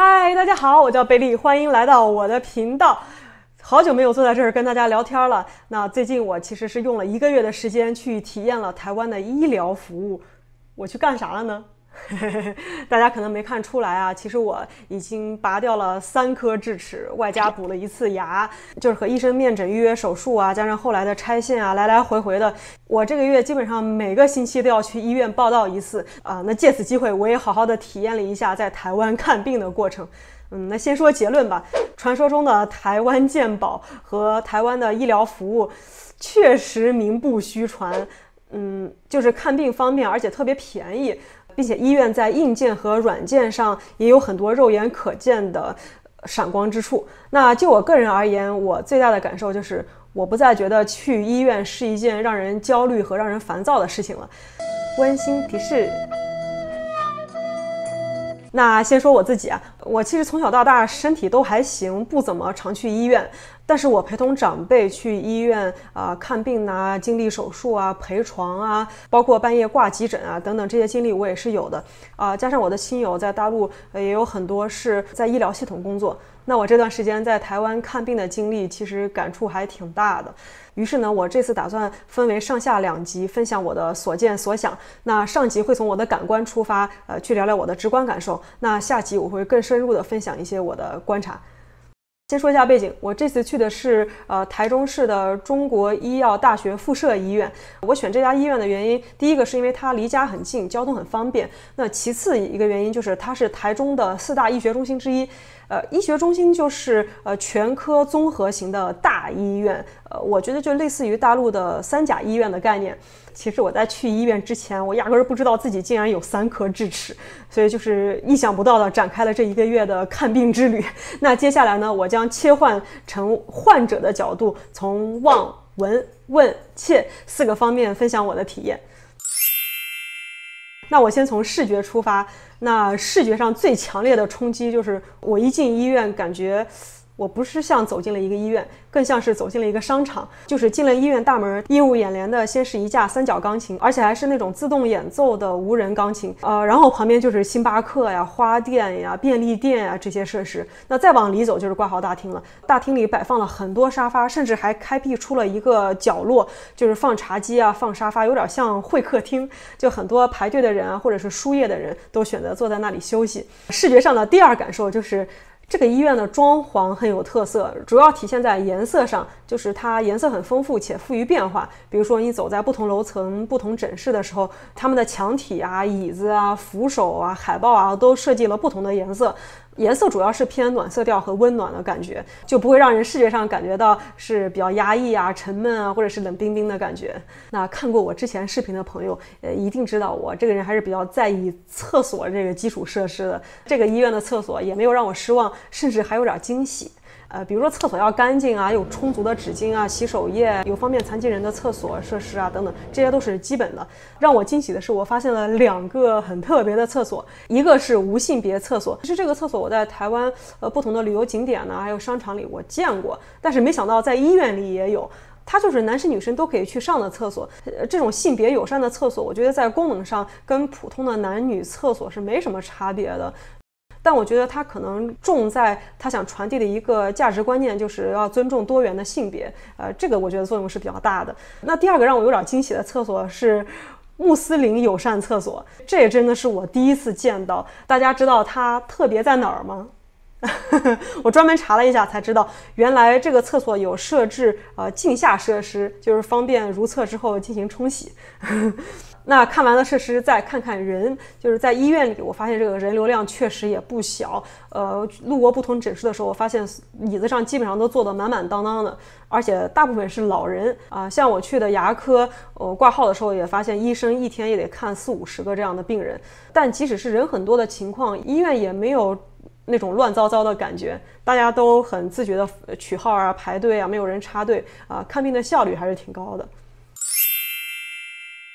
嗨，大家好，我叫贝利，欢迎来到我的频道。好久没有坐在这儿跟大家聊天了。那最近我其实是用了1个月的时间去体验了台湾的医疗服务。我去干啥了呢？大家可能没看出来啊，其实我已经拔掉了3颗智齿，外加补了1次牙，就是和医生面诊预约手术啊，加上后来的拆线啊，来来回回的。我这个月基本上每个星期都要去医院报到1次啊。那借此机会，我也好好的体验了一下在台湾看病的过程。那先说结论吧。传说中的台湾健保和台湾的医疗服务确实名不虚传，就是看病方便，而且特别便宜。并且医院在硬件和软件上也有很多肉眼可见的闪光之处。那就我个人而言，我最大的感受就是我不再觉得去医院是一件让人焦虑和让人烦躁的事情了。温馨提示。那先说我自己啊，我其实从小到大身体都还行，不怎么常去医院。但是我陪同长辈去医院看病啊，经历手术啊，陪床啊，包括半夜挂急诊啊等等，这些经历我也是有的加上我的亲友在大陆也有很多是在医疗系统工作。那我这段时间在台湾看病的经历，其实感触还挺大的。于是呢，我这次打算分为上下2集，分享我的所见所想。那上集会从我的感官出发，去聊聊我的直观感受。那下集我会更深入的分享一些我的观察。先说一下背景，我这次去的是台中市的中国医药大学附设医院。我选这家医院的原因，第一个是因为它离家很近，交通很方便。那其次一个原因就是它是台中的4大医学中心之一。医学中心就是全科综合型的大医院，我觉得就类似于大陆的3甲医院的概念。其实我在去医院之前，我压根儿不知道自己竟然有3颗智齿，所以就是意想不到的展开了这1个月的看病之旅。那接下来呢，我将切换成患者的角度，从望、闻、问、切4个方面分享我的体验。那我先从视觉出发。那视觉上最强烈的冲击就是我一进医院，感觉我不是像走进了一个医院，更像是走进了一个商场。就是进了医院大门，映入眼帘的先是一架3角钢琴，而且还是那种自动演奏的无人钢琴，然后旁边就是星巴克呀、花店呀、便利店呀这些设施。那再往里走就是挂号大厅了，大厅里摆放了很多沙发，甚至还开辟出了一个角落，就是放茶几啊、放沙发，有点像会客厅。就很多排队的人啊，或者是输液的人都选择坐在那里休息。视觉上的第2感受就是这个医院的装潢很有特色，主要体现在颜色上，就是它颜色很丰富且富于变化。比如说你走在不同楼层、不同诊室的时候，他们的墙体啊、椅子啊、扶手啊、海报啊都设计了不同的颜色。颜色主要是偏暖色调和温暖的感觉，就不会让人视觉上感觉到是比较压抑啊、沉闷啊，或者是冷冰冰的感觉。那看过我之前视频的朋友，一定知道我这个人还是比较在意厕所这个基础设施的。这个医院的厕所也没有让我失望，甚至还有点惊喜。比如说厕所要干净啊，有充足的纸巾啊、洗手液，有方便残疾人的厕所设施啊等等，这些都是基本的。让我惊喜的是，我发现了2个很特别的厕所，一个是无性别厕所。其实这个厕所我在台湾不同的旅游景点呢，还有商场里我见过，但是没想到在医院里也有。它就是男生女生都可以去上的厕所。这种性别友善的厕所，我觉得在功能上跟普通的男女厕所是没什么差别的。但我觉得他可能重在他想传递的一个价值观念，就是要尊重多元的性别。这个我觉得作用是比较大的。那第2个让我有点惊喜的厕所是穆斯林友善厕所，这也真的是我第一次见到。大家知道它特别在哪儿吗？我专门查了一下才知道，原来这个厕所有设置镜下设施，就是方便如厕之后进行冲洗。那看完了设施，再看看人，就是在医院里，我发现这个人流量确实也不小。路过不同诊室的时候，我发现椅子上基本上都坐得满满当当的，而且大部分是老人像我去的牙科，挂号的时候也发现医生一天也得看40-50个这样的病人。但即使是人很多的情况，医院也没有那种乱糟糟的感觉，大家都很自觉的取号啊、排队啊，没有人插队看病的效率还是挺高的。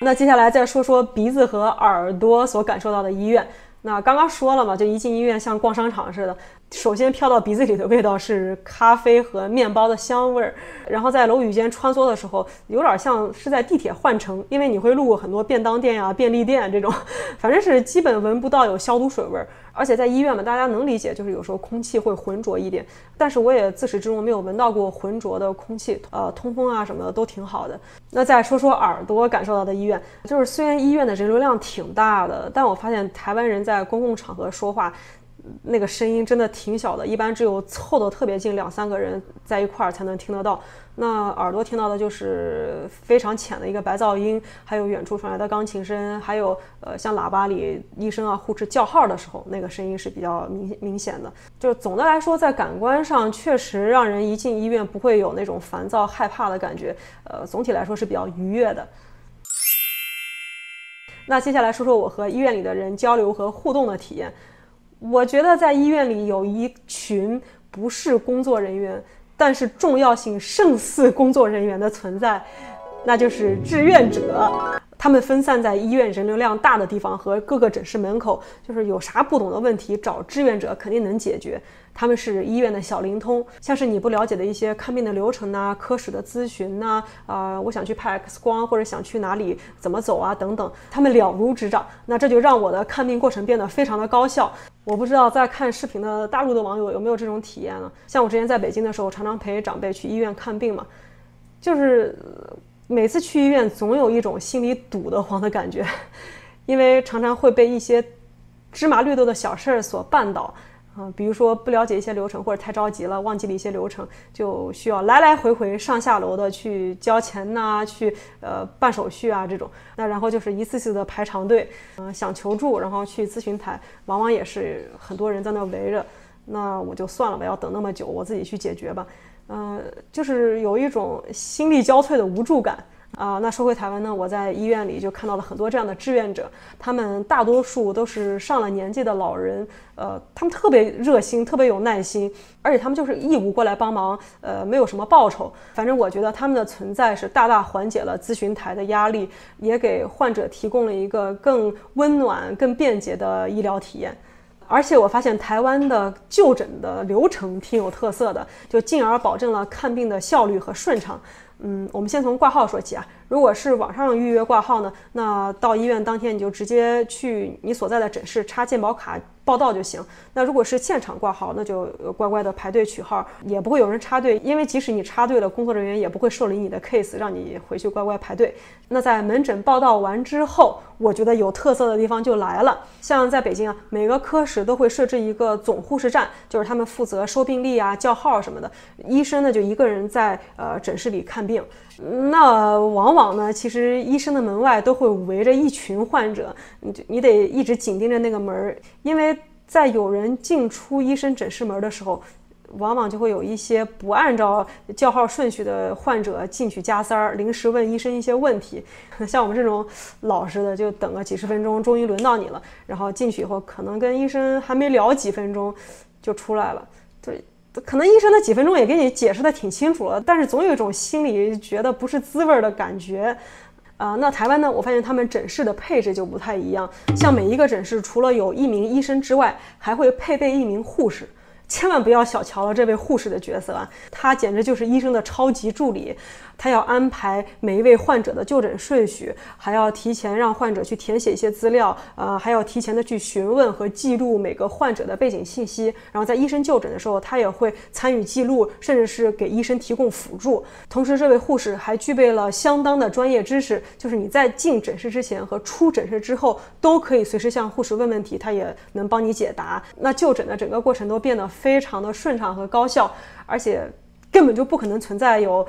那接下来再说说鼻子和耳朵所感受到的医院。那刚刚说了嘛，就一进医院像逛商场似的。首先飘到鼻子里的味道是咖啡和面包的香味儿，然后在楼宇间穿梭的时候，有点像是在地铁换乘，因为你会路过很多便当店呀、便利店这种，反正是基本闻不到有消毒水味儿。而且在医院嘛，大家能理解，就是有时候空气会浑浊一点，但是我也自始至终没有闻到过浑浊的空气，通风啊什么的都挺好的。那再说说耳朵感受到的医院，就是虽然医院的人流量挺大的，但我发现台湾人在公共场合说话那个声音真的挺小的，一般只有凑得特别近2-3个人在一块儿才能听得到。那耳朵听到的就是非常浅的一个白噪音，还有远处传来的钢琴声，还有像喇叭里医生啊护士叫号的时候，那个声音是比较明显的。就是总的来说，在感官上确实让人一进医院不会有那种烦躁害怕的感觉，总体来说是比较愉悦的。那接下来说说我和医院里的人交流和互动的体验。我觉得在医院里有一群不是工作人员，但是重要性胜似工作人员的存在，那就是志愿者。他们分散在医院人流量大的地方和各个诊室门口，就是有啥不懂的问题找志愿者肯定能解决。他们是医院的小灵通，像是你不了解的一些看病的流程啊、科室的咨询啊、我想去拍 X 光或者想去哪里怎么走啊等等，他们了如指掌。那这就让我的看病过程变得非常的高效。我不知道在看视频的大陆的网友有没有这种体验呢？像我之前在北京的时候，常常陪长辈去医院看病嘛，就是每次去医院总有一种心里堵得慌的感觉，因为常常会被一些芝麻绿豆的小事儿所绊倒。比如说不了解一些流程，或者太着急了忘记了一些流程，就需要来来回回上下楼的去交钱呐、去办手续啊这种。那然后就是一次次的排长队，想求助，然后去咨询台，往往也是很多人在那围着。那我就算了吧，要等那么久，我自己去解决吧。就是有一种心力交瘁的无助感。那说回台湾呢，我在医院里就看到了很多这样的志愿者，他们大多数都是上了年纪的老人，他们特别热心，特别有耐心，而且他们就是义务过来帮忙，没有什么报酬。反正我觉得他们的存在是大大缓解了咨询台的压力，也给患者提供了一个更温暖、更便捷的医疗体验。而且我发现台湾的就诊的流程挺有特色的，就进而保证了看病的效率和顺畅。我们先从挂号说起啊。如果是网上预约挂号呢，那到医院当天你就直接去你所在的诊室插健保卡报到就行。那如果是现场挂号，那就乖乖的排队取号，也不会有人插队，因为即使你插队了，工作人员也不会受理你的 case， 让你回去乖乖排队。那在门诊报到完之后，我觉得有特色的地方就来了。像在北京啊，每个科室都会设置一个总护士站，就是他们负责收病历啊、叫号什么的。医生呢就一个人在诊室里看病。那往往呢，其实医生的门外都会围着一群患者，你得一直紧盯着那个门，因为在有人进出医生诊室门的时候，往往就会有一些不按照叫号顺序的患者进去加塞儿，临时问医生一些问题。像我们这种老实的，就等个几十分钟，终于轮到你了，然后进去以后，可能跟医生还没聊几分钟就出来了。对。可能医生的几分钟也给你解释的挺清楚了，但是总有一种心里觉得不是滋味的感觉。那台湾呢，我发现他们诊室的配置就不太一样，像每一个诊室除了有一名医生之外，还会配备一名护士。千万不要小瞧了这位护士的角色啊，他简直就是医生的超级助理。他要安排每一位患者的就诊顺序，还要提前让患者去填写一些资料，还要提前的去询问和记录每个患者的背景信息。然后在医生就诊的时候，他也会参与记录，甚至是给医生提供辅助。同时，这位护士还具备了相当的专业知识，就是你在进诊室之前和出诊室之后都可以随时向护士问问题，他也能帮你解答。那就诊的整个过程都变得非常的顺畅和高效，而且根本就不可能存在有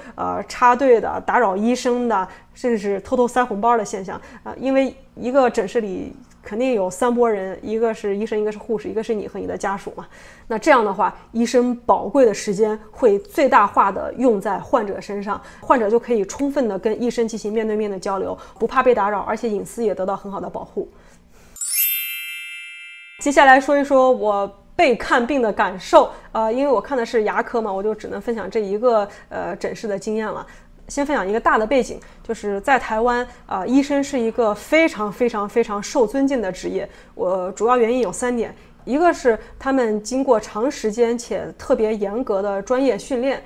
插队的、打扰医生的，甚至是偷偷塞红包的现象。因为一个诊室里肯定有3拨人，一个是医生，一个是护士，一个是你和你的家属嘛。那这样的话，医生宝贵的时间会最大化的用在患者身上，患者就可以充分的跟医生进行面对面的交流，不怕被打扰，而且隐私也得到很好的保护。接下来说一说我被看病的感受，因为我看的是牙科嘛，我就只能分享这一个诊室的经验了。先分享一个大的背景，就是在台湾医生是一个非常受尊敬的职业。我主要原因有3点，一个是他们经过长时间且特别严格的专业训练，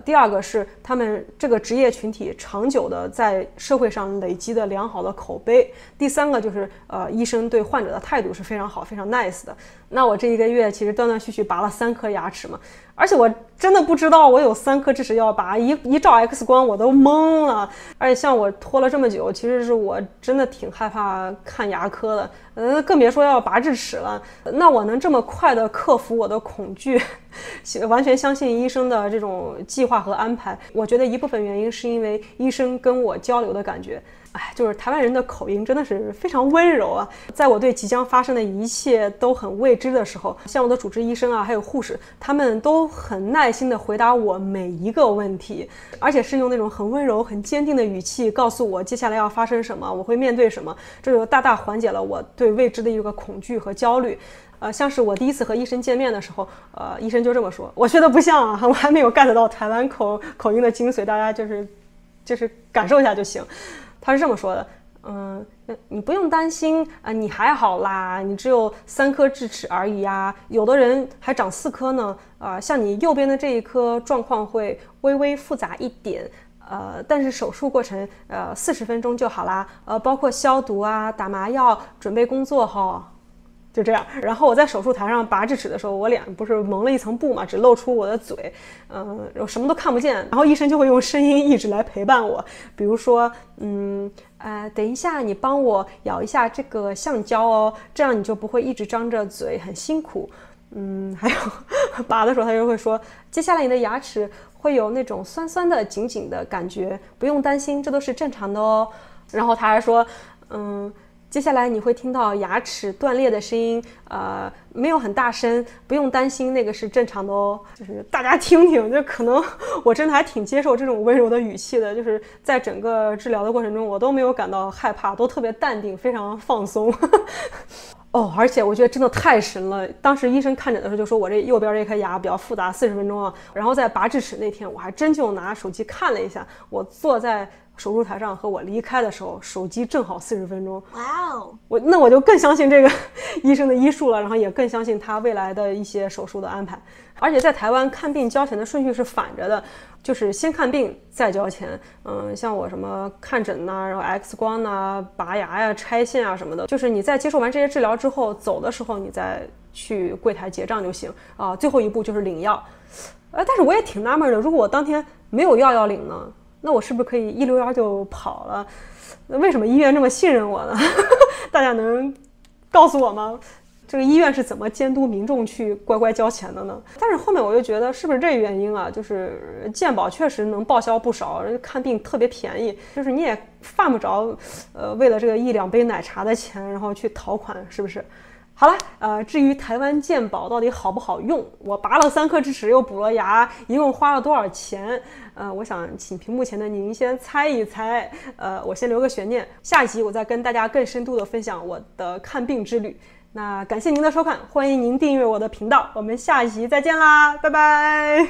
第二个是他们这个职业群体长久的在社会上累积的良好的口碑，第三个就是医生对患者的态度是非常好非常 nice 的。那我这1个月其实断断续续拔了3颗牙齿嘛，而且我真的不知道我有3颗智齿要拔，一照 X 光我都懵了。而且像我拖了这么久，其实是我真的挺害怕看牙科的，更别说要拔智齿了。那我能这么快的克服我的恐惧，完全相信医生的这种计划和安排。我觉得一部分原因是因为医生跟我交流的感觉。就是台湾人的口音真的是非常温柔啊！在我对即将发生的一切都很未知的时候，像我的主治医生啊，还有护士，他们都很耐心地回答我每一个问题，而且是用那种很温柔、很坚定的语气告诉我接下来要发生什么，我会面对什么，这就大大缓解了我对未知的一个恐惧和焦虑。像是我第一次和医生见面的时候，医生就这么说，我觉得不像啊，我还没有 get 到台湾口音的精髓，大家就是感受一下就行。他是这么说的，你不用担心你还好啦，你只有3颗智齿而已呀，有的人还长4颗呢，像你右边的这一颗状况会微微复杂一点，但是手术过程40分钟就好啦，包括消毒啊、打麻药、准备工作哈。就这样，然后我在手术台上拔智齿的时候，我脸不是蒙了一层布嘛，只露出我的嘴，我什么都看不见。然后医生就会用声音一直来陪伴我，比如说，等一下你帮我咬一下这个橡胶哦，这样你就不会一直张着嘴，很辛苦。还有拔的时候他就会说，接下来你的牙齿会有那种酸酸的、紧紧的感觉，不用担心，这都是正常的哦。然后他还说，接下来你会听到牙齿断裂的声音，没有很大声，不用担心，那个是正常的哦。就是大家听听，就可能我真的还挺接受这种温柔的语气的，就是在整个治疗的过程中，我都没有感到害怕，都特别淡定，非常放松。而且我觉得真的太神了。当时医生看诊的时候就说我这右边这颗牙比较复杂，40分钟啊。然后在拔智齿那天，我还真就拿手机看了一下，我坐在手术台上和我离开的时候，手机正好40分钟。哇哦！那我就更相信这个医生的医术了，然后也更相信他未来的一些手术的安排。而且在台湾看病交钱的顺序是反着的，就是先看病再交钱。像我什么看诊呐，然后 X 光呐、拔牙呀、拆线啊什么的，就是你在接受完这些治疗之后，走的时候你再去柜台结账就行啊。最后一步就是领药。但是我也挺纳闷的，如果我当天没有药要领呢，那我是不是可以一溜烟就跑了？为什么医院这么信任我呢？大家能告诉我吗？这个医院是怎么监督民众去乖乖交钱的呢？但是后面我又觉得是不是这原因啊？就是健保确实能报销不少，看病特别便宜，就是你也犯不着为了这个1-2杯奶茶的钱然后去讨款，是不是？好了，至于台湾健保到底好不好用，我拔了3颗智齿又补了牙，一共花了多少钱？我想请屏幕前的您先猜一猜，我先留个悬念，下一集我再跟大家更深度的分享我的看病之旅。那感谢您的收看，欢迎您订阅我的频道，我们下一集再见啦，拜拜。